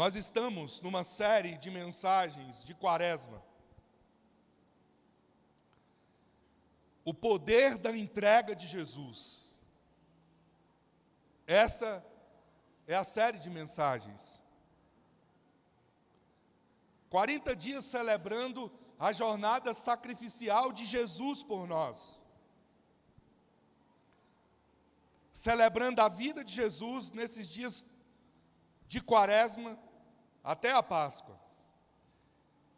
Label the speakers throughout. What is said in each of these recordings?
Speaker 1: Nós estamos numa série de mensagens de Quaresma. O poder da entrega de Jesus. Essa é a série de mensagens. 40 dias celebrando a jornada sacrificial de Jesus por nós. Celebrando a vida de Jesus nesses dias de Quaresma até a Páscoa.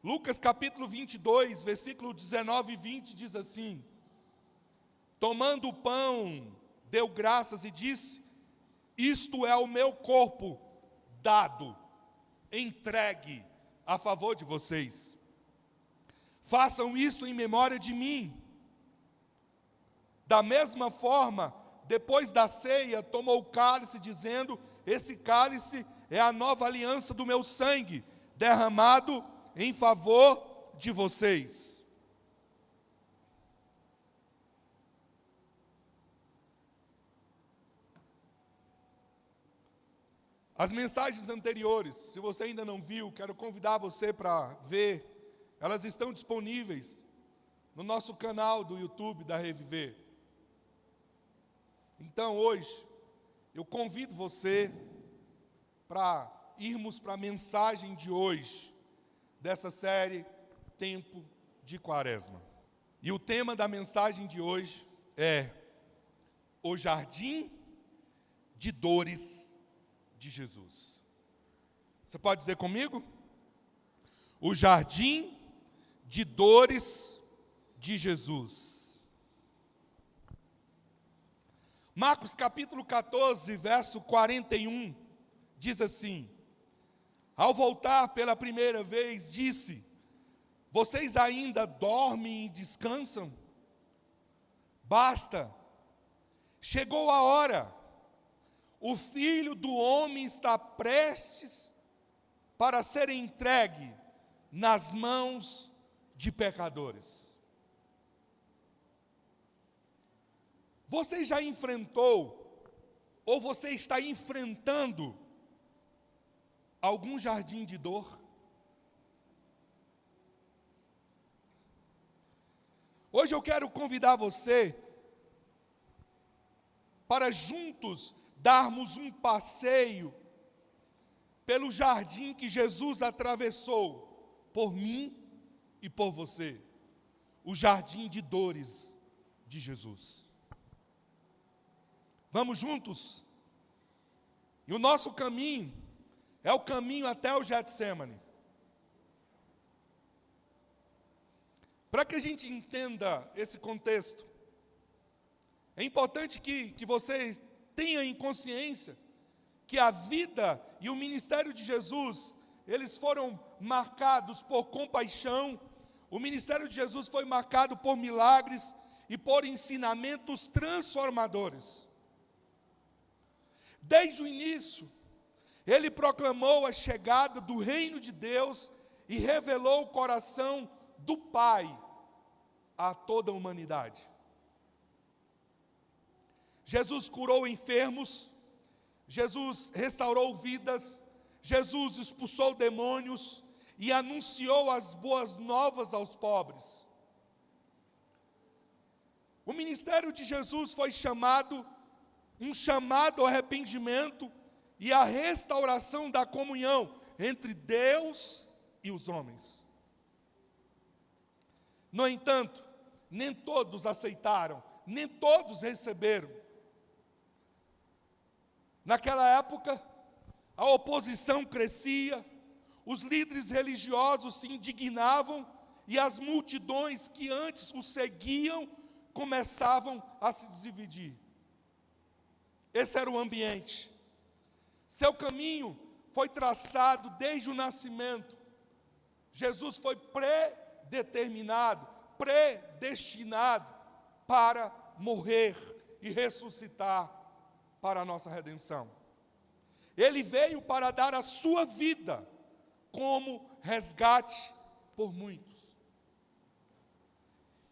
Speaker 1: Lucas capítulo 22, versículo 19 e 20 diz assim: tomando o pão, deu graças e disse: isto é o meu corpo dado, entregue a favor de vocês. Façam isso em memória de mim. Da mesma forma, depois da ceia, tomou o cálice, dizendo: esse cálice é a nova aliança do meu sangue, derramado em favor de vocês. As mensagens anteriores, se você ainda não viu, quero convidar você para ver. Elas estão disponíveis no nosso canal do YouTube da Reviver. Então, hoje, eu convido você para irmos para a mensagem de hoje, dessa série Tempo de Quaresma. E o tema da mensagem de hoje é o jardim de dores de Jesus. Você pode dizer comigo? O jardim de dores de Jesus. Marcos capítulo 14, verso 41, diz assim: ao voltar pela primeira vez, disse: vocês ainda dormem e descansam? Basta, chegou a hora, o Filho do Homem está prestes para ser entregue nas mãos de pecadores. Você já enfrentou, ou você está enfrentando, algum jardim de dor? Hoje eu quero convidar você para juntos darmos um passeio pelo jardim que Jesus atravessou por mim e por você. O jardim de dores de Jesus. Vamos juntos? E o nosso caminho é o caminho até o Getsemane. Para que a gente entenda esse contexto, é importante que você tenha em consciência que a vida e o ministério de Jesus, eles foram marcados por compaixão. O ministério de Jesus foi marcado por milagres e por ensinamentos transformadores. Desde o início, ele proclamou a chegada do reino de Deus e revelou o coração do Pai a toda a humanidade. Jesus curou enfermos, Jesus restaurou vidas, Jesus expulsou demônios e anunciou as boas novas aos pobres. O ministério de Jesus foi um chamado ao arrependimento e à restauração da comunhão entre Deus e os homens. No entanto, nem todos aceitaram, nem todos receberam. Naquela época, a oposição crescia, os líderes religiosos se indignavam e as multidões que antes o seguiam começavam a se dividir. Esse era o ambiente. Seu caminho foi traçado desde o nascimento. Jesus foi predeterminado, predestinado para morrer e ressuscitar para a nossa redenção. Ele veio para dar a sua vida como resgate por muitos.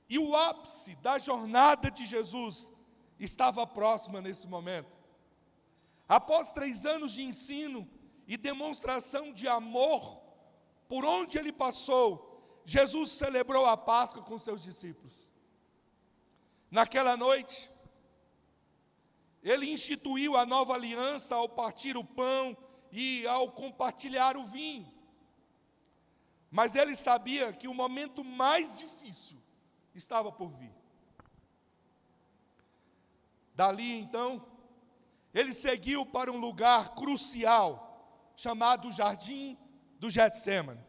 Speaker 1: E o ápice da jornada de Jesus estava próximo nesse momento. Após 3 anos de ensino, e demonstração de amor por onde ele passou, Jesus celebrou a Páscoa com seus discípulos. Naquela noite, ele instituiu a nova aliança ao partir o pão e ao compartilhar o vinho. Mas ele sabia que o momento mais difícil estava por vir. Dali, então, ele seguiu para um lugar crucial, chamado Jardim do Getsêmani.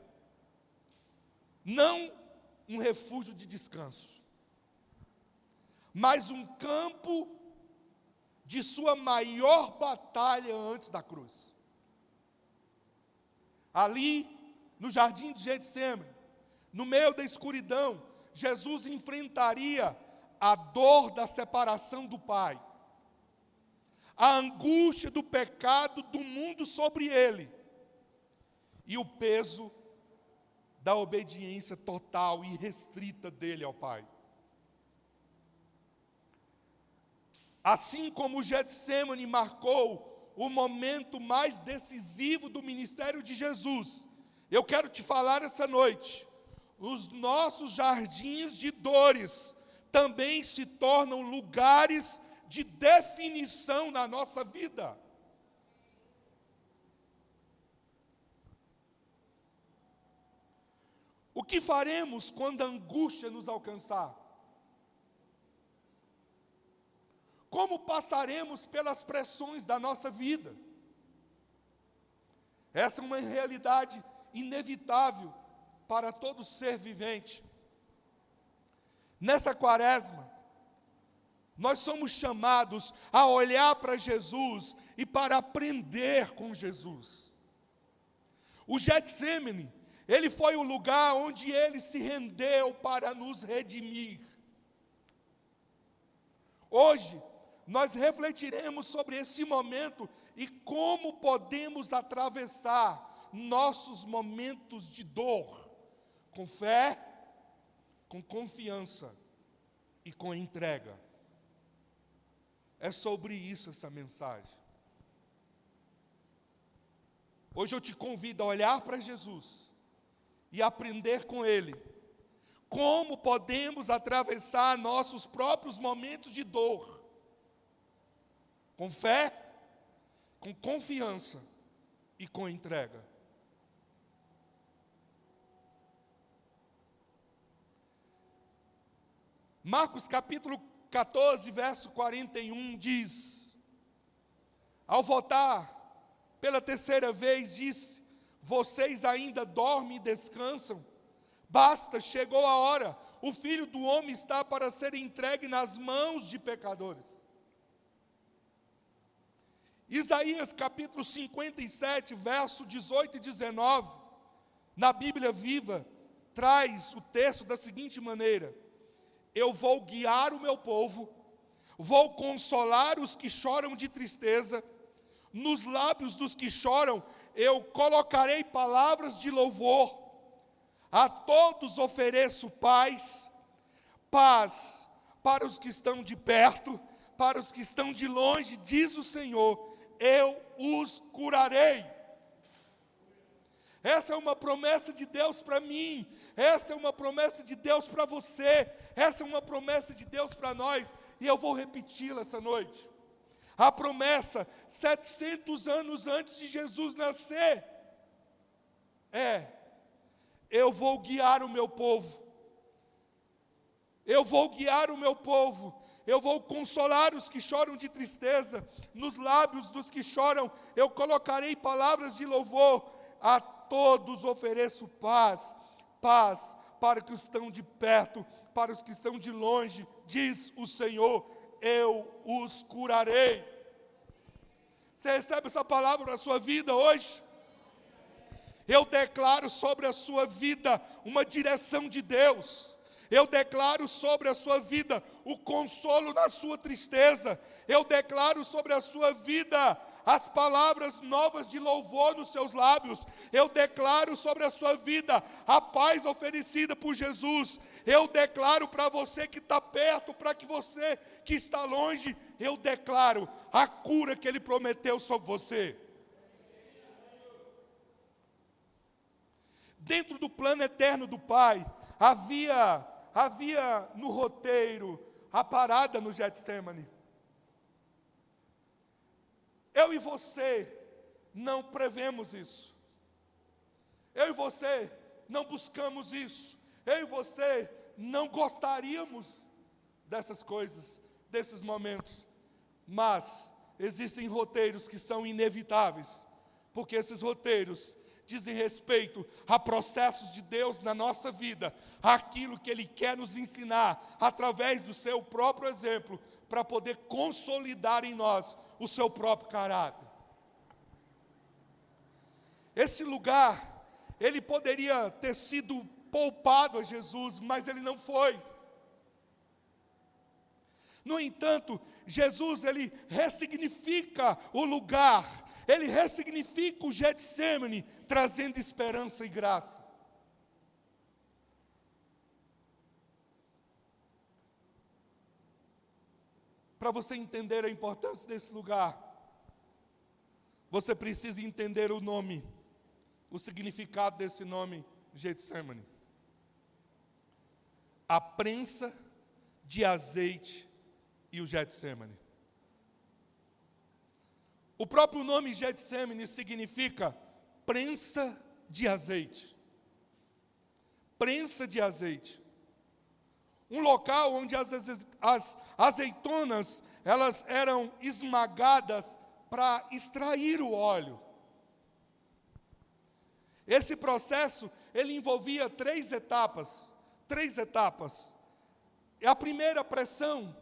Speaker 1: Não um refúgio de descanso, mas um campo de sua maior batalha antes da cruz. Ali, no Jardim de Getsêmani, no meio da escuridão, Jesus enfrentaria a dor da separação do Pai, a angústia do pecado do mundo sobre ele e o peso da obediência total e restrita dele ao Pai. Assim como o Getsêmani marcou o momento mais decisivo do ministério de Jesus, eu quero te falar essa noite, os nossos jardins de dores também se tornam lugares de definição na nossa vida. O que faremos quando a angústia nos alcançar? Como passaremos pelas pressões da nossa vida? Essa é uma realidade inevitável para todo ser vivente. Nessa quaresma, nós somos chamados a olhar para Jesus e para aprender com Jesus. O Getsêmani, ele foi o lugar onde ele se rendeu para nos redimir. Hoje, nós refletiremos sobre esse momento e como podemos atravessar nossos momentos de dor, com fé, com confiança e com entrega. É sobre isso essa mensagem. Hoje eu te convido a olhar para Jesus e aprender com Ele como podemos atravessar nossos próprios momentos de dor, com fé, com confiança e com entrega. Marcos capítulo 14, verso 41 diz: ao voltar pela terceira vez, disse: vocês ainda dormem e descansam? Basta, chegou a hora, o Filho do Homem está para ser entregue nas mãos de pecadores. Isaías capítulo 57, verso 18 e 19, na Bíblia Viva, traz o texto da seguinte maneira: eu vou guiar o meu povo, vou consolar os que choram de tristeza, nos lábios dos que choram eu colocarei palavras de louvor, a todos ofereço paz, paz para os que estão de perto, para os que estão de longe, diz o Senhor, eu os curarei. Essa é uma promessa de Deus para mim, essa é uma promessa de Deus para você, essa é uma promessa de Deus para nós, e eu vou repeti-la essa noite. A promessa, 700 anos antes de Jesus nascer, eu vou guiar o meu povo, eu vou guiar o meu povo, eu vou consolar os que choram de tristeza, nos lábios dos que choram eu colocarei palavras de louvor, a todos ofereço paz, paz para os que estão de perto, para os que estão de longe, diz o Senhor, eu os curarei. Você recebe essa palavra na sua vida hoje? Eu declaro sobre a sua vida uma direção de Deus. Eu declaro sobre a sua vida o consolo na sua tristeza. Eu declaro sobre a sua vida as palavras novas de louvor nos seus lábios. Eu declaro sobre a sua vida a paz oferecida por Jesus. Eu declaro para você que está perto, para que você que está longe, eu declaro a cura que Ele prometeu sobre você. dentro do plano eterno do Pai, havia no roteiro a parada no Getsêmani. Eu e você não prevemos isso. Eu e você não buscamos isso. Eu e você não gostaríamos dessas coisas, desses momentos. Mas existem roteiros que são inevitáveis, porque esses roteiros dizem respeito a processos de Deus na nossa vida, aquilo que Ele quer nos ensinar, através do seu próprio exemplo, para poder consolidar em nós o seu próprio caráter. Esse lugar, ele poderia ter sido poupado a Jesus, mas ele não foi. No entanto, Jesus, ele ressignifica o lugar, ele ressignifica o Getsêmani, trazendo esperança e graça. Para você entender a importância desse lugar, você precisa entender o nome, o significado desse nome, Getsêmani. A prensa de azeite e o Getsêmani. O próprio nome Getsêmani significa prensa de azeite. Prensa de azeite. Um local onde as azeitonas, elas eram esmagadas para extrair o óleo. Esse processo, ele envolvia três etapas. A primeira pressão,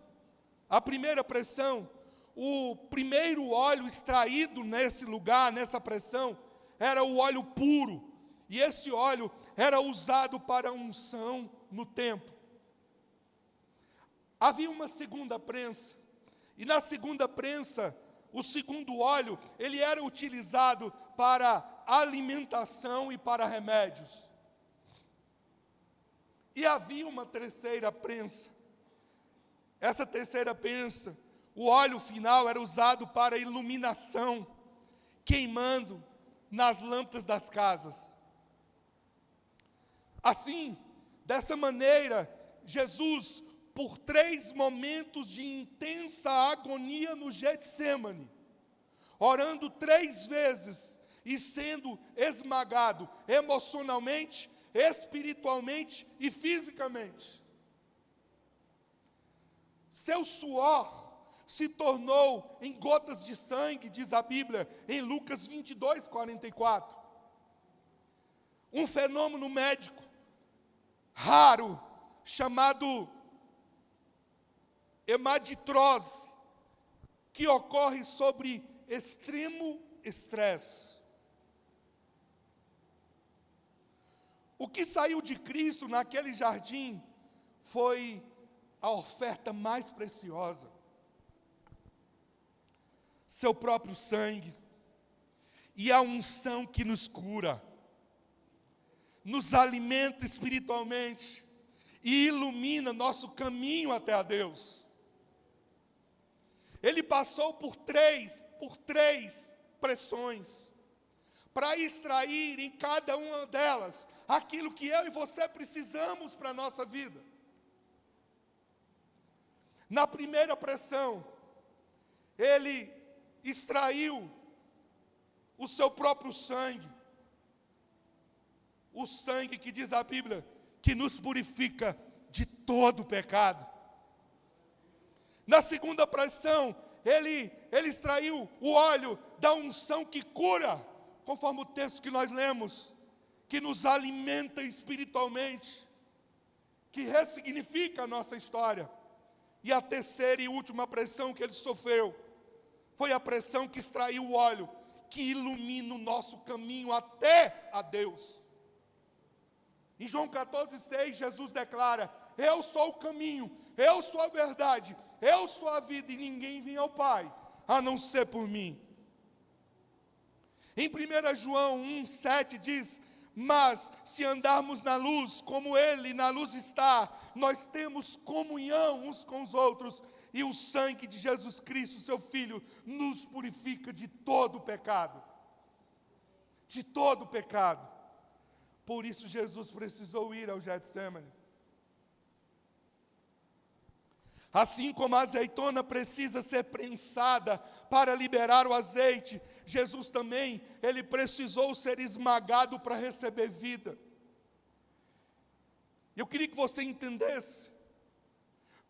Speaker 1: o primeiro óleo extraído nesse lugar, nessa pressão, era o óleo puro. E esse óleo era usado para unção no templo. Havia uma segunda prensa. E na segunda prensa, o segundo óleo, ele era utilizado para alimentação e para remédios. E havia uma terceira prensa. Essa terceira prensa, o óleo final era usado para iluminação, queimando nas lâmpadas das casas. Assim, dessa maneira, Jesus, por 3 momentos de intensa agonia no Getsêmani, orando 3 vezes e sendo esmagado emocionalmente, espiritualmente e fisicamente. Seu suor se tornou em gotas de sangue, diz a Bíblia, em Lucas 22, 44. Um fenômeno médico raro, chamado hemaditrose, que ocorre sobre extremo estresse. O que saiu de Cristo naquele jardim foi a oferta mais preciosa. Seu próprio sangue e a unção que nos cura, nos alimenta espiritualmente e ilumina nosso caminho até a Deus. Ele passou por três pressões, para extrair em cada uma delas aquilo que eu e você precisamos para a nossa vida. Na primeira pressão, ele extraiu o seu próprio sangue, o sangue que diz a Bíblia, que nos purifica de todo pecado. Na segunda pressão, ele extraiu o óleo da unção que cura, conforme o texto que nós lemos, que nos alimenta espiritualmente, que ressignifica a nossa história. E a terceira e última pressão que ele sofreu, foi a pressão que extraiu o óleo, que ilumina o nosso caminho até a Deus. Em João 14,6, Jesus declara: eu sou o caminho, eu sou a verdade, eu sou a vida, e ninguém vem ao Pai, a não ser por mim. Em 1 João 1,7 diz: mas se andarmos na luz, como Ele na luz está, nós temos comunhão uns com os outros, e o sangue de Jesus Cristo, seu Filho, nos purifica de todo pecado. De todo pecado. Por isso Jesus precisou ir ao Getsemane. Assim como a azeitona precisa ser prensada para liberar o azeite, Jesus também, ele precisou ser esmagado para receber vida. Eu queria que você entendesse,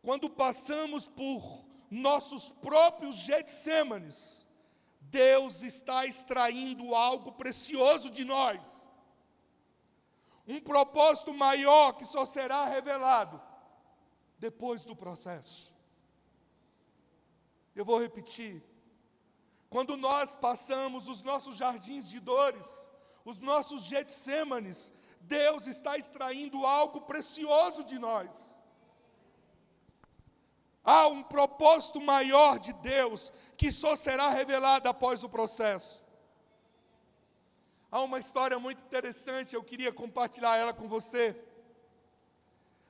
Speaker 1: quando passamos por nossos próprios Getsêmanes, Deus está extraindo algo precioso de nós. Um propósito maior que só será revelado depois do processo. Eu vou repetir. Quando nós passamos os nossos jardins de dores, os nossos Getsêmanes, Deus está extraindo algo precioso de nós. Há um propósito maior de Deus que só será revelado após o processo. Há uma história muito interessante, eu queria compartilhar ela com você.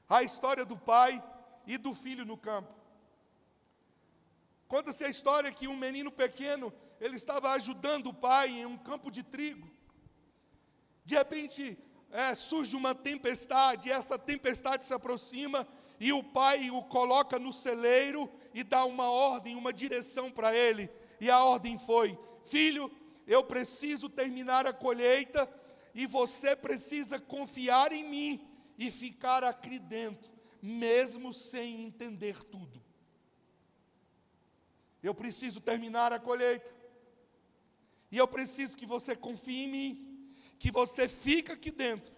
Speaker 1: A história do pai e do filho no campo. Conta-se a história que um menino pequeno, ele estava ajudando o pai em um campo de trigo. De repente, surge uma tempestade, essa tempestade se aproxima e o pai o coloca no celeiro e dá uma ordem, uma direção para ele. E a ordem foi: filho, eu preciso terminar a colheita e você precisa confiar em mim e ficar aqui dentro, mesmo sem entender tudo. Eu preciso terminar a colheita e eu preciso que você confie em mim, que você fique aqui dentro,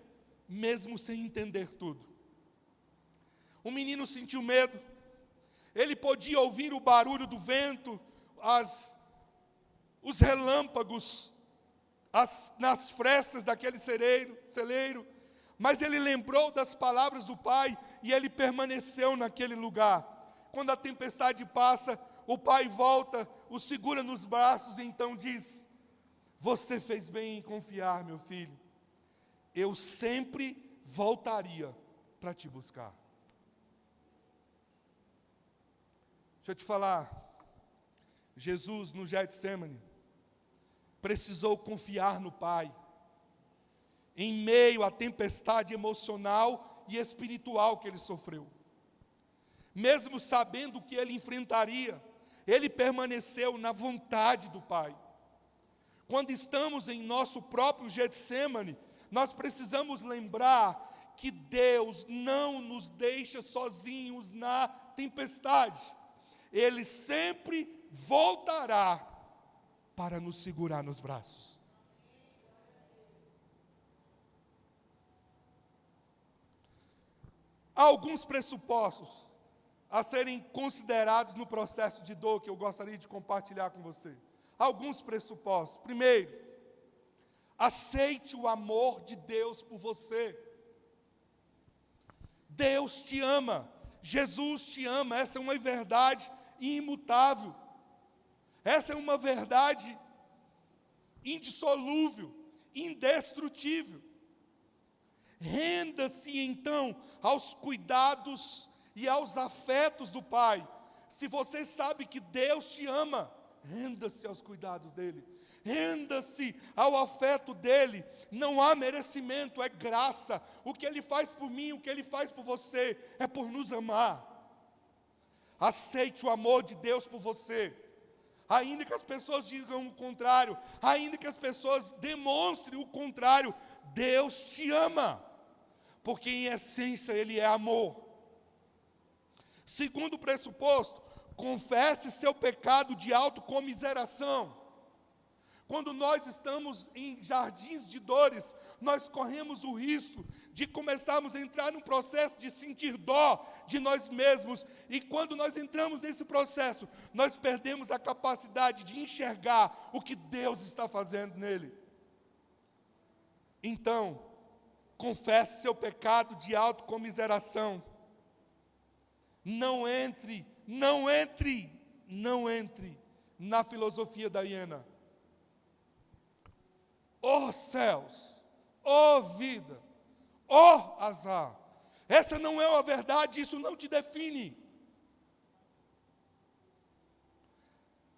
Speaker 1: mesmo sem entender tudo. O menino sentiu medo, ele podia ouvir o barulho do vento, os relâmpagos nas frestas daquele celeiro, mas ele lembrou das palavras do pai e ele permaneceu naquele lugar. Quando a tempestade passa, o pai volta, o segura nos braços e então diz: você fez bem em confiar, meu filho, eu sempre voltaria para te buscar. Deixa eu te falar, Jesus no Getsemane precisou confiar no Pai, em meio à tempestade emocional e espiritual que ele sofreu. Mesmo sabendo o que ele enfrentaria, ele permaneceu na vontade do Pai. Quando estamos em nosso próprio Getsemane, nós precisamos lembrar que Deus não nos deixa sozinhos na tempestade. Ele sempre voltará para nos segurar nos braços. Há alguns pressupostos a serem considerados no processo de dor que eu gostaria de compartilhar com você. Alguns pressupostos. Primeiro, aceite o amor de Deus por você. Deus te ama, Jesus te ama, essa é uma verdade imutável. Essa é uma verdade indissolúvel, indestrutível. Renda-se então aos cuidados e aos afetos do Pai. Se você sabe que Deus te ama, renda-se aos cuidados dEle. Renda-se ao afeto dEle. Não há merecimento, é graça. O que Ele faz por mim, o que Ele faz por você, é por nos amar. Aceite o amor de Deus por você. Ainda que as pessoas digam o contrário, ainda que as pessoas demonstrem o contrário, Deus te ama, porque em essência Ele é amor. Segundo pressuposto, confesse seu pecado de autocomiseração. Quando nós estamos em jardins de dores, nós corremos o risco de começarmos a entrar num processo de sentir dó de nós mesmos. E quando nós entramos nesse processo, nós perdemos a capacidade de enxergar o que Deus está fazendo nele. Então, confesse seu pecado de autocomiseração. Não entre na filosofia da hiena. Oh céus, oh vida, oh azar. Essa não é uma verdade, isso não te define.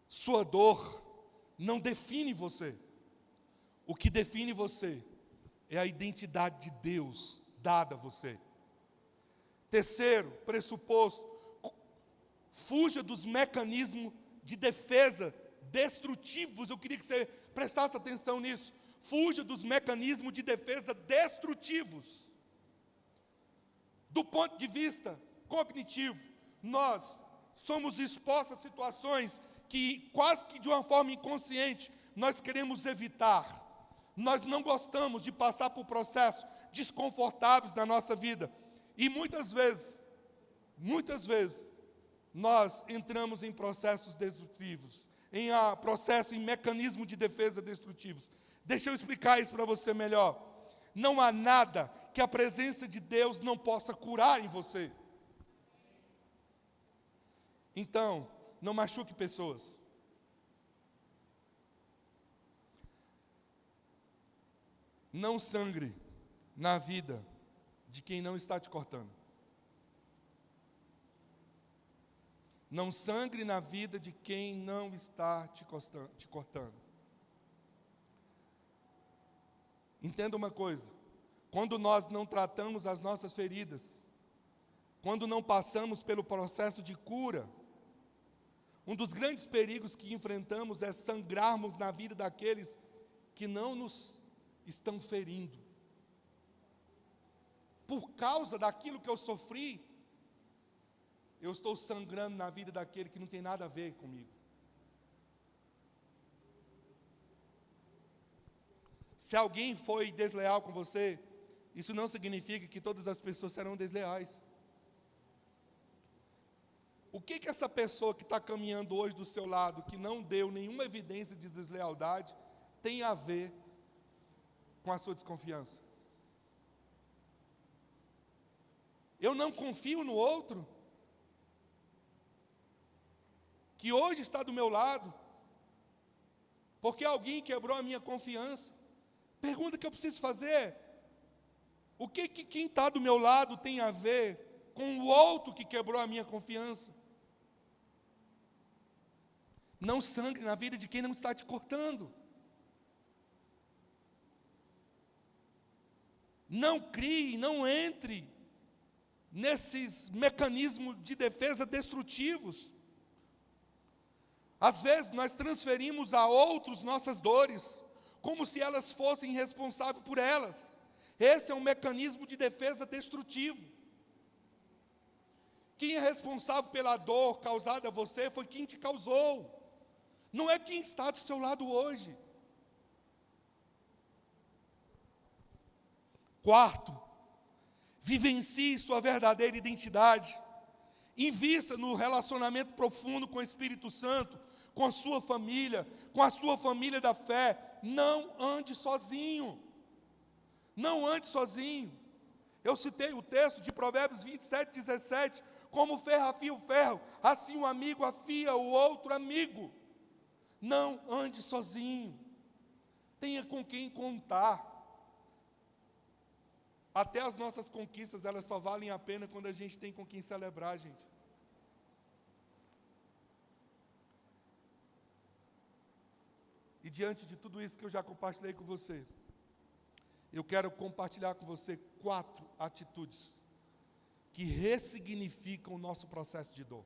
Speaker 1: Sua dor não define você. O que define você é a identidade de Deus dada a você. Terceiro pressuposto, fuja dos mecanismos de defesa destrutivos. Eu queria que você prestasse atenção nisso. Fuja dos mecanismos de defesa destrutivos. Do ponto de vista cognitivo, nós somos expostos a situações que, quase que de uma forma inconsciente, nós queremos evitar. Nós não gostamos de passar por processos desconfortáveis na nossa vida. E muitas vezes, nós entramos em processos destrutivos, em mecanismos de defesa destrutivos. Deixa eu explicar isso para você melhor. Não há nada que a presença de Deus não possa curar em você. Então, não machuque pessoas. Não sangre na vida de quem não está te cortando. Não sangre na vida de quem não está te cortando. Entenda uma coisa: quando nós não tratamos as nossas feridas, quando não passamos pelo processo de cura, um dos grandes perigos que enfrentamos é sangrarmos na vida daqueles que não nos estão ferindo. Por causa daquilo que eu sofri, eu estou sangrando na vida daquele que não tem nada a ver comigo. Se alguém foi desleal com você, isso não significa que todas as pessoas serão desleais. O que essa pessoa que está caminhando hoje do seu lado, que não deu nenhuma evidência de deslealdade, tem a ver com a sua desconfiança? Eu não confio no outro, que hoje está do meu lado, porque alguém quebrou a minha confiança. Pergunta que eu preciso fazer: o que quem está do meu lado tem a ver com o outro que quebrou a minha confiança? Não sangre na vida de quem não está te cortando. Não crie, não entre nesses mecanismos de defesa destrutivos. Às vezes nós transferimos a outros nossas dores, como se elas fossem responsáveis por elas. Esse é um mecanismo de defesa destrutivo. Quem é responsável pela dor causada a você foi quem te causou. Não é quem está do seu lado hoje. Quarto, vivencie sua verdadeira identidade. Invista no relacionamento profundo com o Espírito Santo, com a sua família da fé. Não ande sozinho. Não ande sozinho. Eu citei o texto de Provérbios 27:17, como ferro afia o ferro, assim um amigo afia o outro amigo. Não ande sozinho. Tenha com quem contar. Até as nossas conquistas, elas só valem a pena quando a gente tem com quem celebrar, gente. E diante de tudo isso que eu já compartilhei com você, eu quero compartilhar com você 4 atitudes que ressignificam o nosso processo de dor.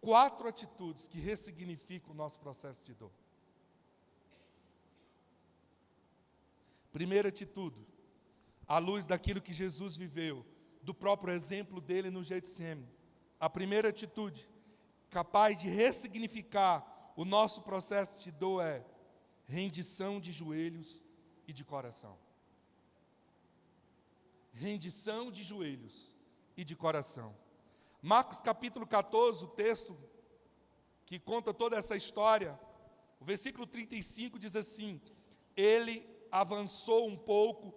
Speaker 1: 4 atitudes que ressignificam o nosso processo de dor. Primeira atitude, à luz daquilo que Jesus viveu, do próprio exemplo dele no Getsemane. A primeira atitude, capaz de ressignificar o nosso processo de dor, é rendição de joelhos e de coração. Rendição de joelhos e de coração. Marcos capítulo 14, o texto que conta toda essa história, o versículo 35 diz assim: ele avançou um pouco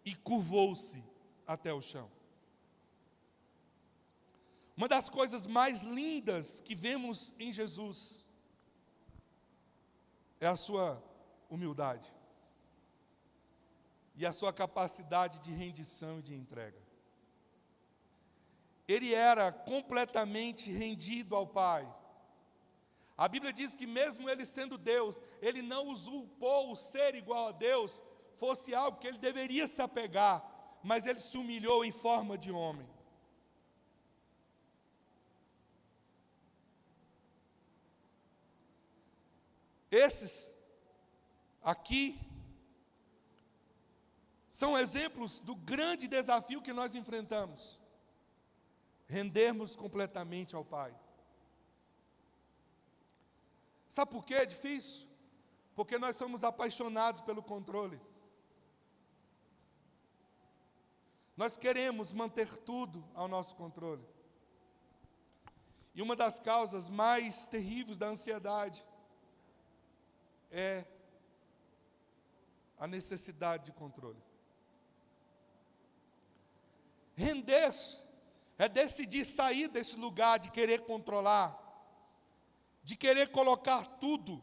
Speaker 1: e curvou-se até o chão. Uma das coisas mais lindas que vemos em Jesus é a sua humildade e a sua capacidade de rendição e de entrega. Ele era completamente rendido ao Pai. A Bíblia diz que mesmo ele sendo Deus, ele não usurpou o ser igual a Deus, fosse algo que ele deveria se apegar, mas ele se humilhou em forma de homem. Esses aqui são exemplos do grande desafio que nós enfrentamos: rendermos completamente ao Pai. Sabe por que é difícil? Porque nós somos apaixonados pelo controle. Nós queremos manter tudo ao nosso controle. E uma das causas mais terríveis da ansiedade é a necessidade de controle. Render-se é decidir sair desse lugar de querer controlar, de querer colocar tudo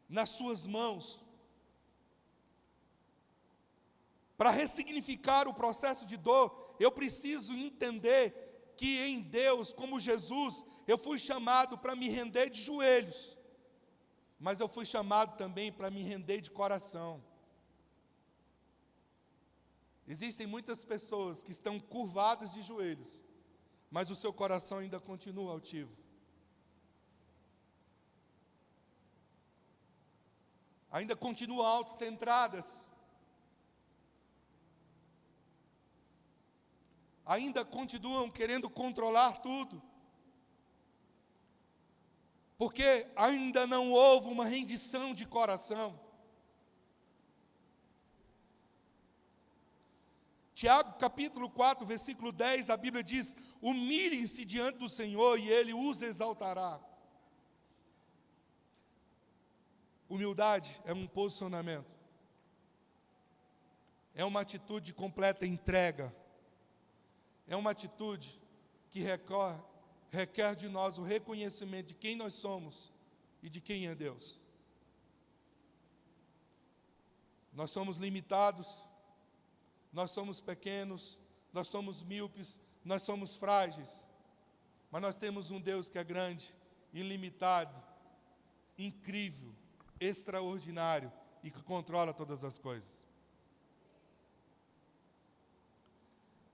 Speaker 1: nas suas mãos. Para ressignificar o processo de dor, eu preciso entender que em Deus, como Jesus, eu fui chamado para me render de joelhos, mas eu fui chamado também para me render de coração. Existem muitas pessoas que estão curvadas de joelhos, mas o seu coração ainda continua altivo. Ainda continuam autocentradas. Ainda continuam querendo controlar tudo. Porque ainda não houve uma rendição de coração. Tiago capítulo 4, versículo 10, a Bíblia diz: humilhem-se diante do Senhor e Ele os exaltará. Humildade é um posicionamento. É uma atitude de completa entrega. É uma atitude que requer de nós o reconhecimento de quem nós somos e de quem é Deus. Nós somos limitados, nós somos pequenos, nós somos míopes, nós somos frágeis, mas nós temos um Deus que é grande, ilimitado, incrível, extraordinário e que controla todas as coisas.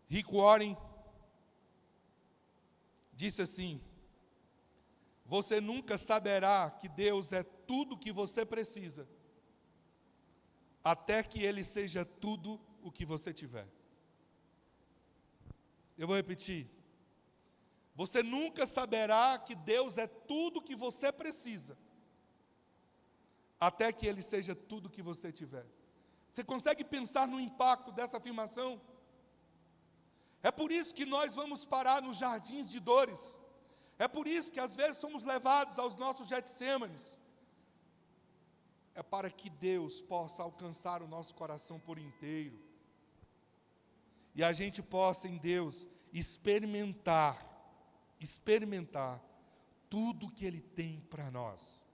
Speaker 1: Rick Warren disse assim: você nunca saberá que Deus é tudo o que você precisa, até que Ele seja tudo o que você tiver. Eu vou repetir. Você nunca saberá que Deus é tudo o que você precisa, até que Ele seja tudo o que você tiver. Você consegue pensar no impacto dessa afirmação? É por isso que nós vamos parar nos jardins de dores. É por isso que às vezes somos levados aos nossos Getsêmanes. É para que Deus possa alcançar o nosso coração por inteiro. E a gente possa em Deus experimentar tudo que Ele tem para nós.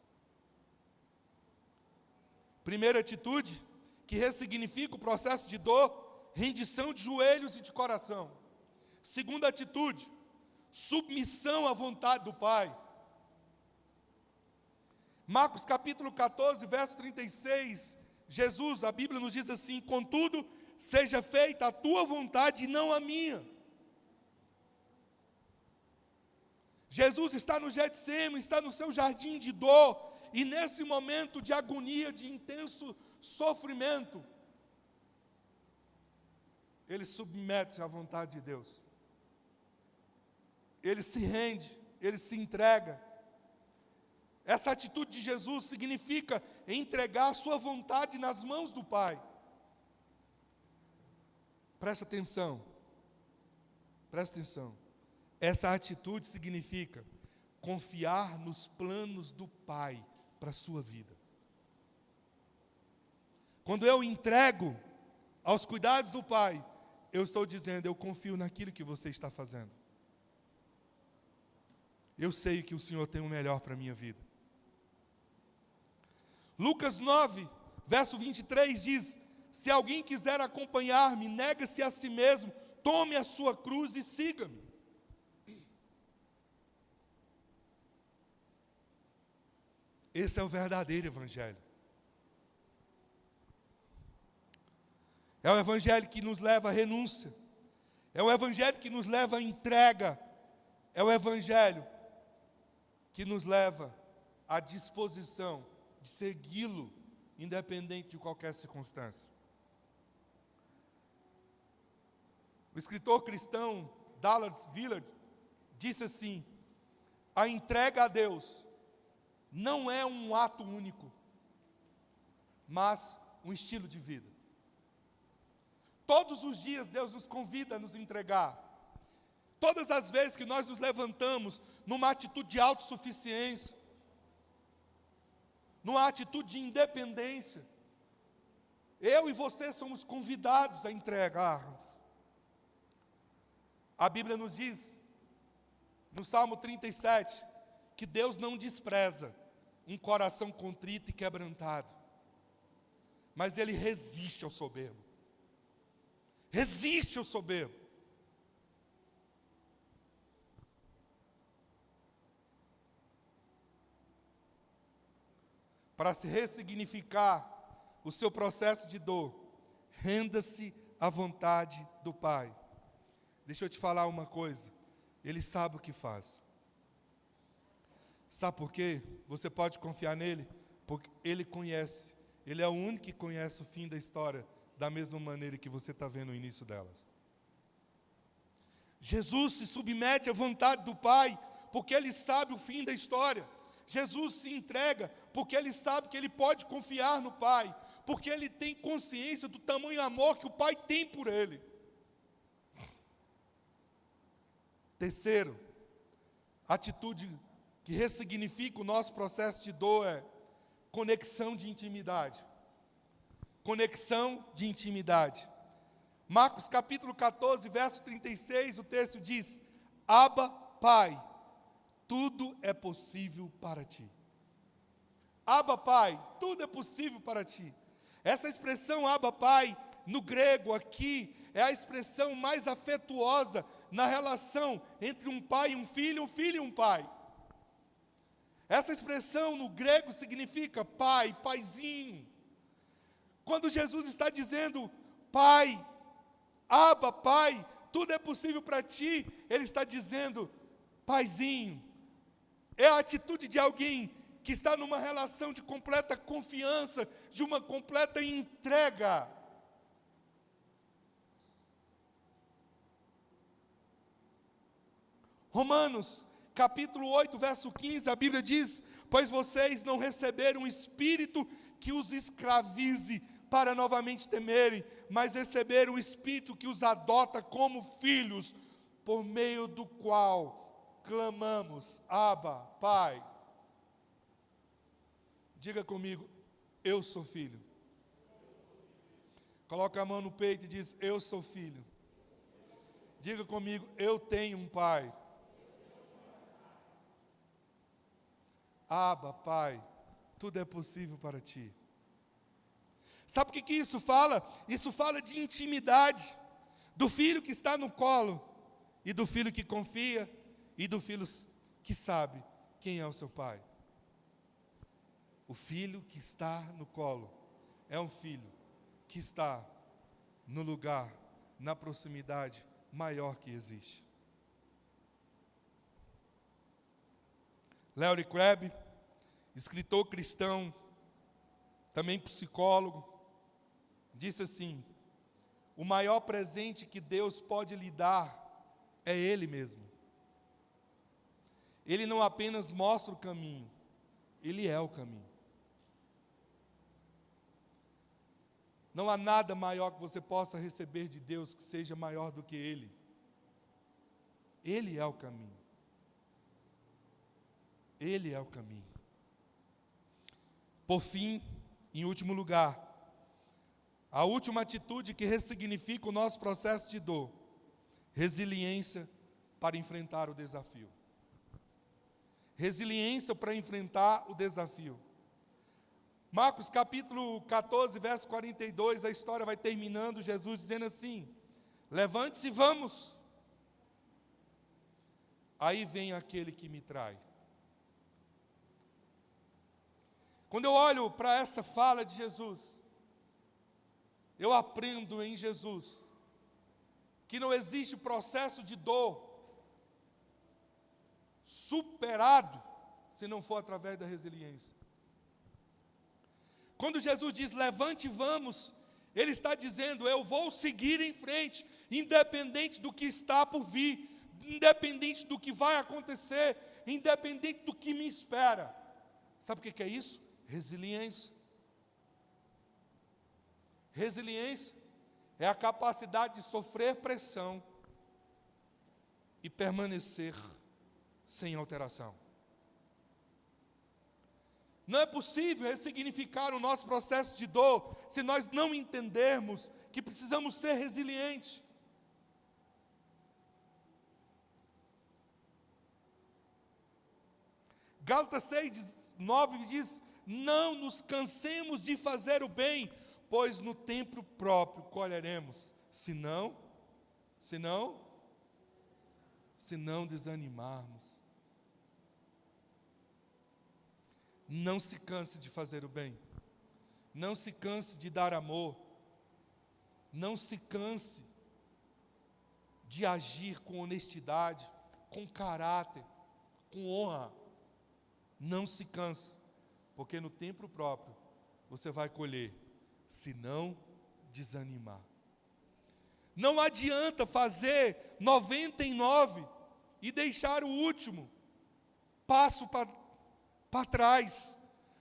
Speaker 1: Primeira atitude, que ressignifica o processo de dor: rendição de joelhos e de coração. Segunda atitude, submissão à vontade do Pai. Marcos capítulo 14, verso 36, Jesus, a Bíblia nos diz assim: contudo, seja feita a tua vontade e não a minha. Jesus está no Getsêmani, está no seu jardim de dor, e nesse momento de agonia, de intenso sofrimento, Ele submete à vontade de Deus. Ele se rende, Ele se entrega. Essa atitude de Jesus significa entregar a sua vontade nas mãos do Pai. Presta atenção. Presta atenção. Essa atitude significa confiar nos planos do Pai para a sua vida. Quando eu entrego aos cuidados do Pai, eu estou dizendo: eu confio naquilo que você está fazendo. Eu sei que o Senhor tem o melhor para a minha vida. Lucas 9, verso 23 diz: se alguém quiser acompanhar-me, negue-se a si mesmo, tome a sua cruz e siga-me. Esse é o verdadeiro evangelho. É o evangelho que nos leva à renúncia. É o evangelho que nos leva à entrega. É o evangelho que nos leva à disposição de segui-lo, independente de qualquer circunstância. O escritor cristão Dallas Willard disse assim: a entrega a Deus não é um ato único, mas um estilo de vida. Todos os dias Deus nos convida a nos entregar. Todas as vezes que nós nos levantamos numa atitude de autossuficiência, numa atitude de independência, eu e você somos convidados a entregarmos. A Bíblia nos diz, no Salmo 37, que Deus não despreza um coração contrito e quebrantado, mas Ele resiste ao soberbo. Resiste ao soberbo. Para se ressignificar o seu processo de dor, renda-se à vontade do Pai. Deixa eu te falar uma coisa, Ele sabe o que faz. Sabe por quê? Você pode confiar nele, porque Ele conhece. Ele é o único que conhece o fim da história, da mesma maneira que você está vendo o início delas. Jesus se submete à vontade do Pai, porque Ele sabe o fim da história. Jesus se entrega, porque Ele sabe que Ele pode confiar no Pai, porque Ele tem consciência do tamanho amor que o Pai tem por Ele. Terceiro, atitude que ressignifica o nosso processo de dor é conexão de intimidade. Conexão de intimidade. Marcos capítulo 14, verso 36, o texto diz: Abba, Pai, tudo é possível para ti. Abba, Pai, tudo é possível para ti. Essa expressão Abba, Pai, no grego aqui, é a expressão mais afetuosa na relação entre um pai e um filho e um pai. Essa expressão no grego significa pai, paizinho. Quando Jesus está dizendo, Pai, Abba, Pai, tudo é possível para ti, Ele está dizendo, paizinho. É a atitude de alguém que está numa relação de completa confiança, de uma completa entrega. Romanos, capítulo 8, verso 15, a Bíblia diz, pois vocês não receberam um espírito que os escravize para novamente temerem, mas receberam o espírito que os adota como filhos, por meio do qual clamamos, Abba, Pai. Diga comigo, eu sou filho. Coloca a mão no peito e diz, eu sou filho. Diga comigo, eu tenho um pai. Abba, Pai, tudo é possível para ti. Sabe o que isso fala? Isso fala de intimidade, do filho que está no colo, e do filho que confia, e do filho que sabe quem é o seu pai. O filho que está no colo é um filho que está no lugar, na proximidade maior que existe. Larry Crabb, escritor cristão, também psicólogo, disse assim, o maior presente que Deus pode lhe dar é Ele mesmo. Ele não apenas mostra o caminho, Ele é o caminho. Não há nada maior que você possa receber de Deus que seja maior do que Ele. Ele é o caminho. Ele é o caminho. Por fim, em último lugar, a última atitude que ressignifica o nosso processo de dor, resiliência para enfrentar o desafio. Resiliência para enfrentar o desafio. Marcos capítulo 14, verso 42, a história vai terminando, Jesus dizendo assim, levante-se e vamos. Aí vem aquele que me trai. Quando eu olho para essa fala de Jesus, eu aprendo em Jesus que não existe processo de dor superado se não for através da resiliência. Quando Jesus diz, levante e vamos, Ele está dizendo, eu vou seguir em frente, independente do que está por vir, independente do que vai acontecer, independente do que me espera. Sabe o que é isso? Resiliência. Resiliência é a capacidade de sofrer pressão e permanecer sem alteração. Não é possível ressignificar o nosso processo de dor se nós não entendermos que precisamos ser resilientes. Gálatas 6:9 diz, não nos cansemos de fazer o bem, pois no tempo próprio colheremos, se não desanimarmos. Não se canse de fazer o bem, não se canse de dar amor, não se canse de agir com honestidade, com caráter, com honra. Não se canse, porque no tempo próprio você vai colher, se não desanimar. Não adianta fazer 99 e deixar o último passo para trás.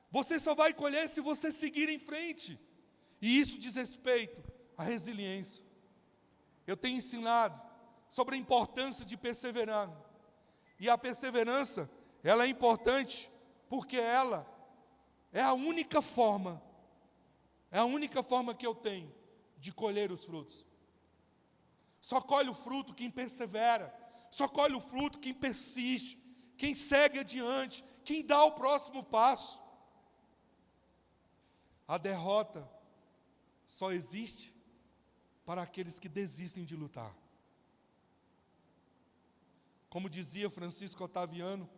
Speaker 1: Você só vai colher se você seguir em frente. E isso diz respeito à resiliência. Eu tenho ensinado sobre a importância de perseverar. E a perseverança, ela é importante porque ela é a única forma que eu tenho de colher os frutos. Só colhe o fruto quem persevera, só colhe o fruto quem persiste, quem segue adiante, quem dá o próximo passo. A derrota só existe para aqueles que desistem de lutar. Como dizia Francisco Otaviano,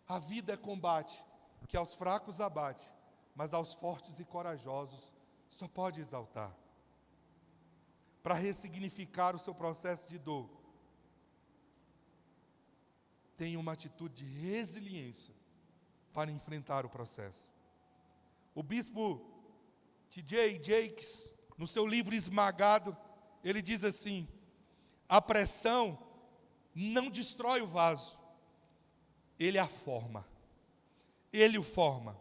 Speaker 1: a vida é combate, que aos fracos abate, mas aos fortes e corajosos só pode exaltar. Para ressignificar o seu processo de dor, tenha uma atitude de resiliência para enfrentar o processo. O bispo T.J. Jakes, no seu livro Esmagado, ele diz assim, a pressão não destrói o vaso, ele a forma, ele o forma.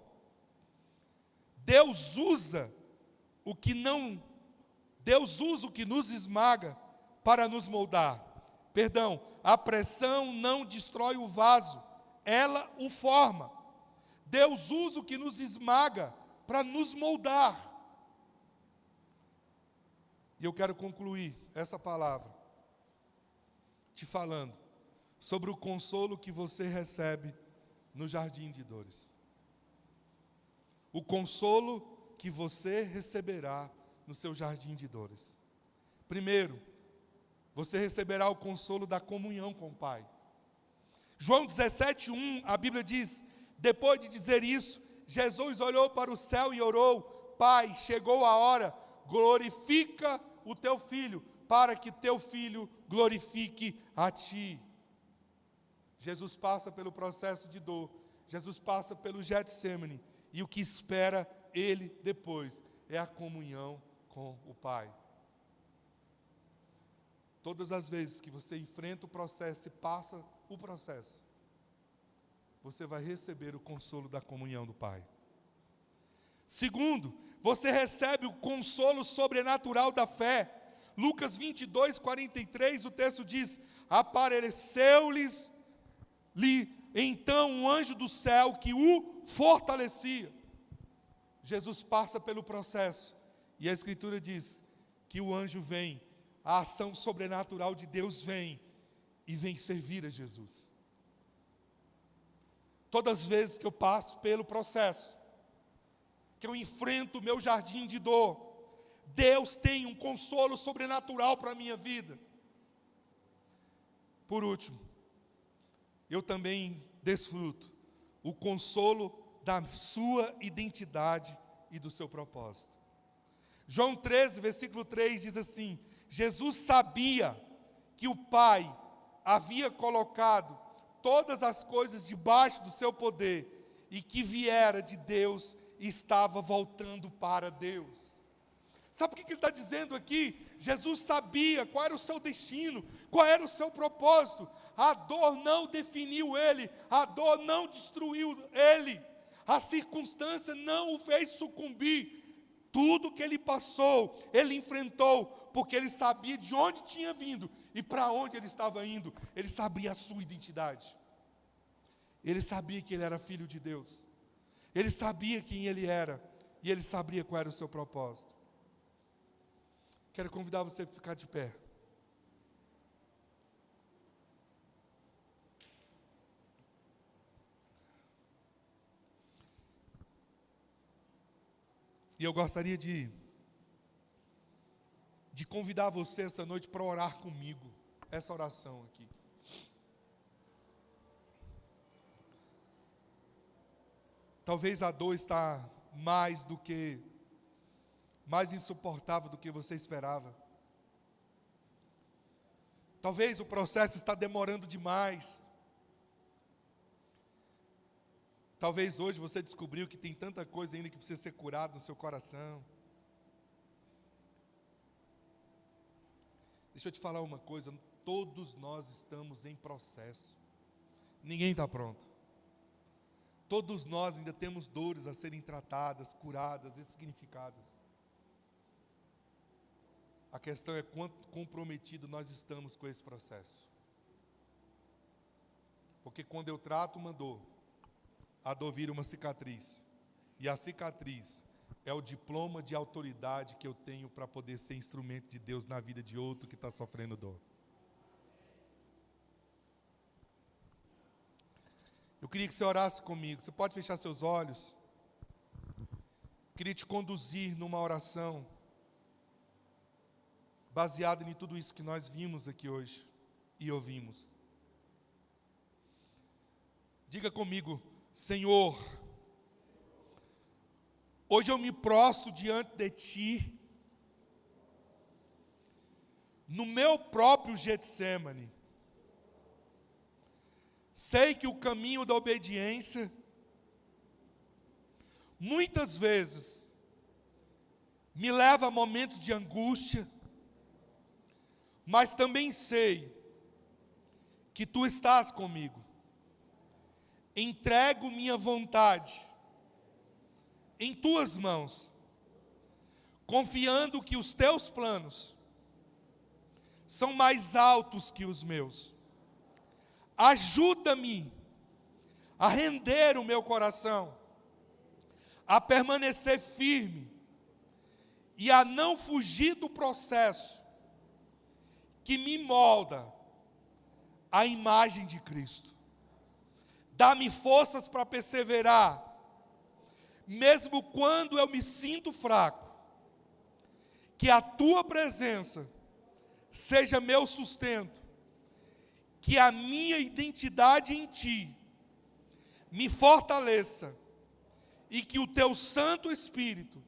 Speaker 1: Deus usa o que nos esmaga para nos moldar. Perdão, a pressão não destrói o vaso, ela o forma. Deus usa o que nos esmaga para nos moldar. E eu quero concluir essa palavra te falando sobre o consolo que você recebe no jardim de dores. O consolo que você receberá no seu jardim de dores. Primeiro, você receberá o consolo da comunhão com o Pai. João 17:1, a Bíblia diz, depois de dizer isso, Jesus olhou para o céu e orou, Pai, chegou a hora, glorifica o teu Filho, para que teu Filho glorifique a ti. Jesus passa pelo processo de dor, Jesus passa pelo Getsêmani, e o que espera Ele depois é a comunhão com o Pai. Todas as vezes que você enfrenta o processo e passa o processo, você vai receber o consolo da comunhão do Pai. Segundo, você recebe o consolo sobrenatural da fé. Lucas 22:43, o texto diz, apareceu-lhes então um anjo do céu que o fortalecia. Jesus passa pelo processo, e a Escritura diz que o anjo vem, a ação sobrenatural de Deus vem, e vem servir a Jesus. Todas as vezes que eu passo pelo processo, que eu enfrento o meu jardim de dor, Deus tem um consolo sobrenatural para a minha vida. Por último, eu também desfruto o consolo da sua identidade e do seu propósito. João 13, versículo 3 diz assim: Jesus sabia que o Pai havia colocado todas as coisas debaixo do seu poder e que viera de Deus e estava voltando para Deus. Sabe o que ele está dizendo aqui? Jesus sabia qual era o seu destino, qual era o seu propósito. A dor não definiu ele, a dor não destruiu ele, a circunstância não o fez sucumbir. Tudo que ele passou, ele enfrentou, porque ele sabia de onde tinha vindo e para onde ele estava indo. Ele sabia a sua identidade. Ele sabia que ele era filho de Deus. Ele sabia quem ele era e ele sabia qual era o seu propósito. Quero convidar você a ficar de pé. E eu gostaria de convidar você essa noite para orar comigo, essa oração aqui. Talvez a dor está mais insuportável do que você esperava. Talvez o processo está demorando demais. Talvez hoje você descobriu que tem tanta coisa ainda que precisa ser curado no seu coração. Deixa eu te falar uma coisa, todos nós estamos em processo. Ninguém está pronto. Todos nós ainda temos dores a serem tratadas, curadas, ressignificadas. A questão é quanto comprometido nós estamos com esse processo. Porque quando eu trato uma dor, a dor vira uma cicatriz. E a cicatriz é o diploma de autoridade que eu tenho para poder ser instrumento de Deus na vida de outro que está sofrendo dor. Eu queria que você orasse comigo. Você pode fechar seus olhos? Eu queria te conduzir numa oração baseada em tudo isso que nós vimos aqui hoje e ouvimos. Diga comigo: Senhor, hoje eu me prostro diante de Ti, no meu próprio Getsêmani. Sei que o caminho da obediência, muitas vezes, me leva a momentos de angústia, mas também sei que Tu estás comigo. Entrego minha vontade em Tuas mãos, confiando que os Teus planos são mais altos que os meus. Ajuda-me a render o meu coração, a permanecer firme e a não fugir do processo que me molda a imagem de Cristo. Dá-me forças para perseverar, mesmo quando eu me sinto fraco. Que a Tua presença seja meu sustento. Que a minha identidade em Ti me fortaleça. E que o Teu Santo Espírito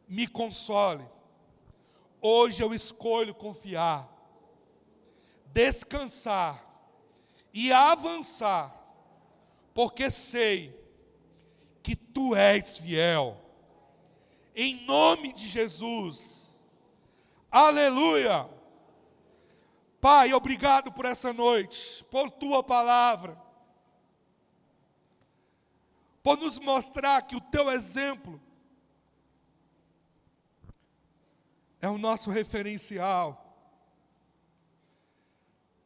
Speaker 1: me console. Hoje eu escolho confiar, descansar e avançar, porque sei que Tu és fiel. Em nome de Jesus. Aleluia. Pai, obrigado por essa noite, por Tua palavra, por nos mostrar que o Teu exemplo é o nosso referencial.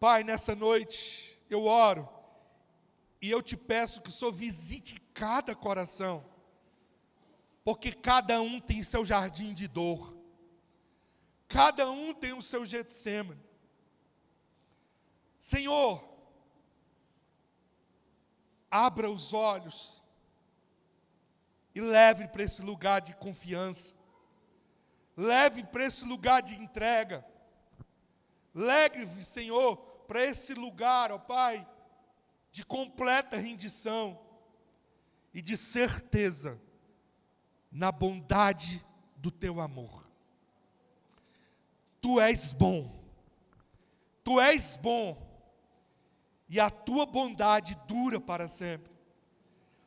Speaker 1: Pai, nessa noite eu oro e eu Te peço que o Senhor visite cada coração, porque cada um tem seu jardim de dor, cada um tem o seu Getsêmani. Senhor, abra os olhos e leve para esse lugar de confiança, leve para esse lugar de entrega, leve, Senhor, para esse lugar, ó Pai, de completa rendição e de certeza na bondade do teu amor. Tu és bom. Tu és bom. E a tua bondade dura para sempre.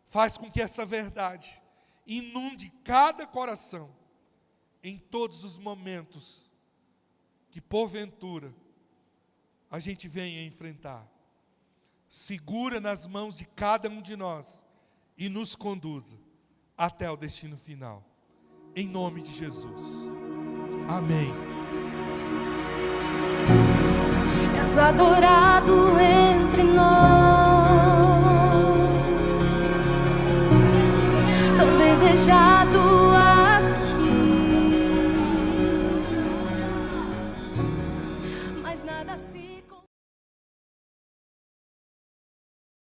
Speaker 1: Faz com que essa verdade inunde cada coração em todos os momentos que porventura a gente venha enfrentar. Segura nas mãos de cada um de nós e nos conduza até o destino final. Em nome de Jesus. Amém.
Speaker 2: És adorado entre nós, tão desejado